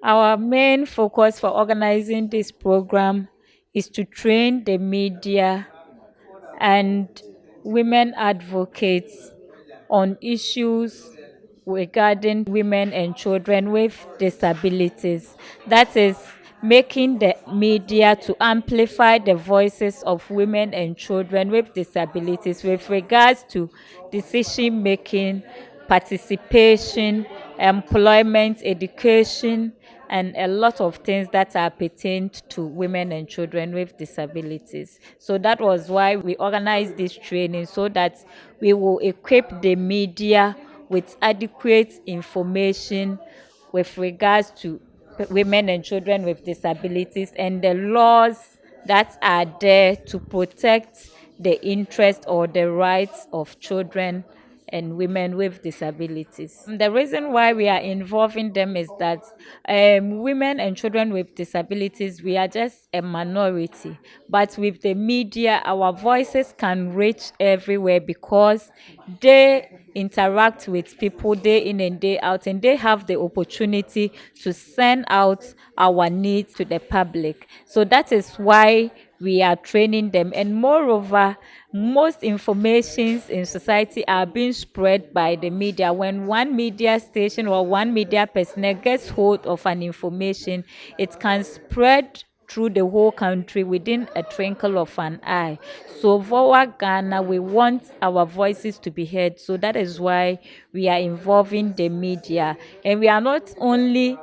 Our main focus for organizing this program is to train the media and women advocates on issues regarding women and children with disabilities. That is, making the media to amplify the voices of women and children with disabilities with regards to decision making, participation, employment, education, and a lot of things that are pertained to women and children with disabilities. So that was why we organized this training, so that we will equip the media with adequate information with regards to women and children with disabilities and the laws that are there to protect the interest or the rights of children and women with disabilities. The reason why we are involving them is that women and children with disabilities, we are just a minority. But with the media, our voices can reach everywhere because they interact with people day in and day out, and they have the opportunity to send out our needs to the public. So that is why we are training them. And moreover, most informations in society are being spread by the media. When one media station or one media personnel gets hold of an information, it can spread through the whole country within a twinkle of an eye. So Vowac Ghana, we want our voices to be heard. So that is why we are involving the media. And we are not only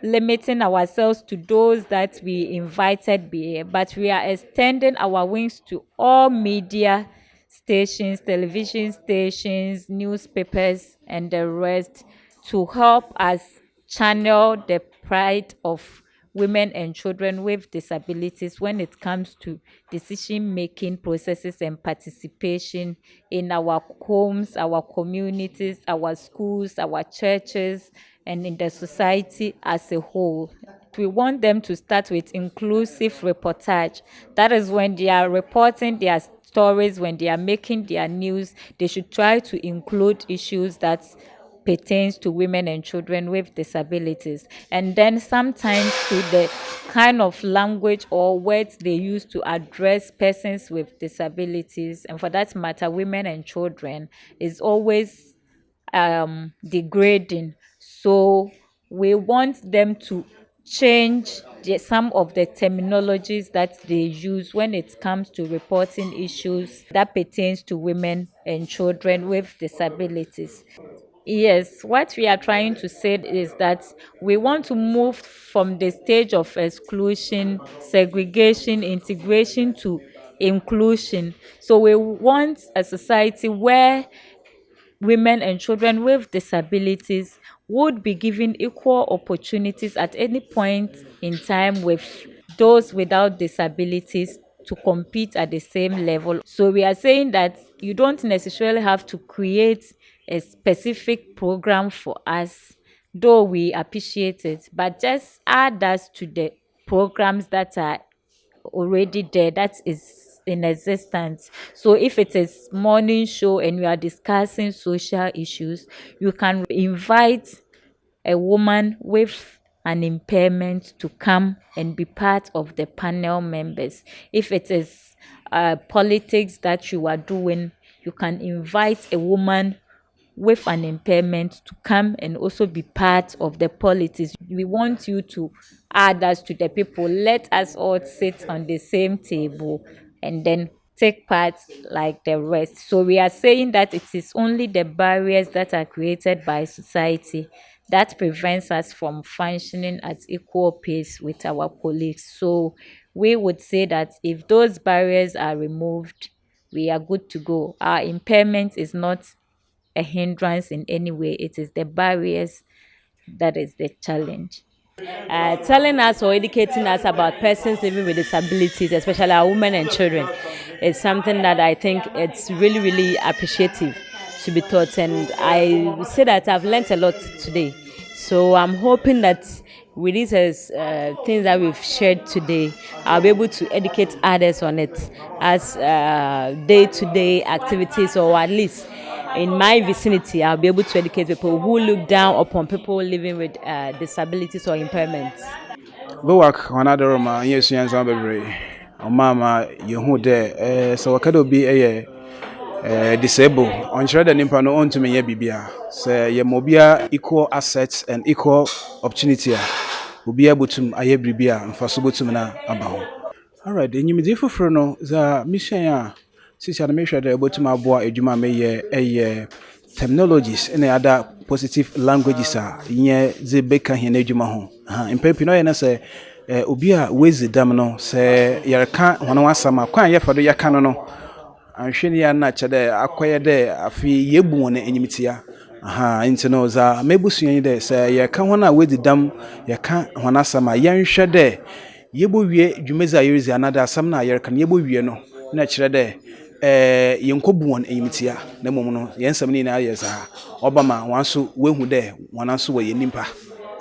limiting ourselves to those that we invited here, but we are extending our wings to all media stations, television stations, newspapers, and the rest to help us channel the pride of women and children with disabilities when it comes to decision making processes and participation in our homes, our communities, our schools, our churches, and in the society as a whole. We want them to start with inclusive reportage. That is when they are reporting their stories, when they are making their news, they should try to include issues that pertains to women and children with disabilities, and then sometimes to the kind of language or words they use to address persons with disabilities, and for that matter women and children, is always degrading. So we want them to change some of the terminologies that they use when it comes to reporting issues that pertains to women and children with disabilities. Yes, what we are trying to say is that we want to move from the stage of exclusion, segregation, integration to inclusion. So we want a society where women and children with disabilities would be given equal opportunities at any point in time with those without disabilities to compete at the same level. So we are saying that you don't necessarily have to create a specific program for us, though we appreciate it, but just add us to the programs that are already there, that is in existence. So if it is morning show and we are discussing social issues, you can invite a woman with an impairment to come and be part of the panel members. If it is politics that you are doing, you can invite a woman with an impairment to come and also be part of the politics. We want you to add us to the people. Let us all sit on the same table and then take part like the rest. So we are saying that it is only the barriers that are created by society that prevents us from functioning at equal pace with our colleagues. So we would say that if those barriers are removed, we are good to go. Our impairment is not a hindrance in any way. It is the barriers that is the challenge. Telling us or educating us about persons living with disabilities, especially our women and children, is something that I think it's really, really appreciative to be taught. And I would say that I've learned a lot today. So I'm hoping that with these things that we've shared today, I'll be able to educate others on it as day-to-day activities, or at least in my vicinity, I'll be able to educate people who look down upon people living with disabilities or impairments. Vowac another ma yes yans abebre mama yehu de so wakado bi disable on share the nimpa no on to me bibia say ye mobia equal assets and equal opportunity obi abutum aye bibia mfaso botum na abaho. All right, enyimidi foforo no za mission a sisi na mehwɛ de botum aboa adwuma meyɛ terminologies and other positive languages nye ze beka hia na adwuma ho. Impempi no ye na say obi a wezi dam no say yerka hono asama kwan ye fado yeka no anhwene ya na kyede akoye de afi yebu won enyimtia nti no za mebusuan de say yerka hono a wezi dam yeka hono asama yenhwɛ de yebo wie dwumezi a yerizi anada asam na yerka yebo wie no na kyerɛ de yenkobu won enyimtia na mom no yensam ni na ayeza obama wanso wehu de wananso wo yenimpa.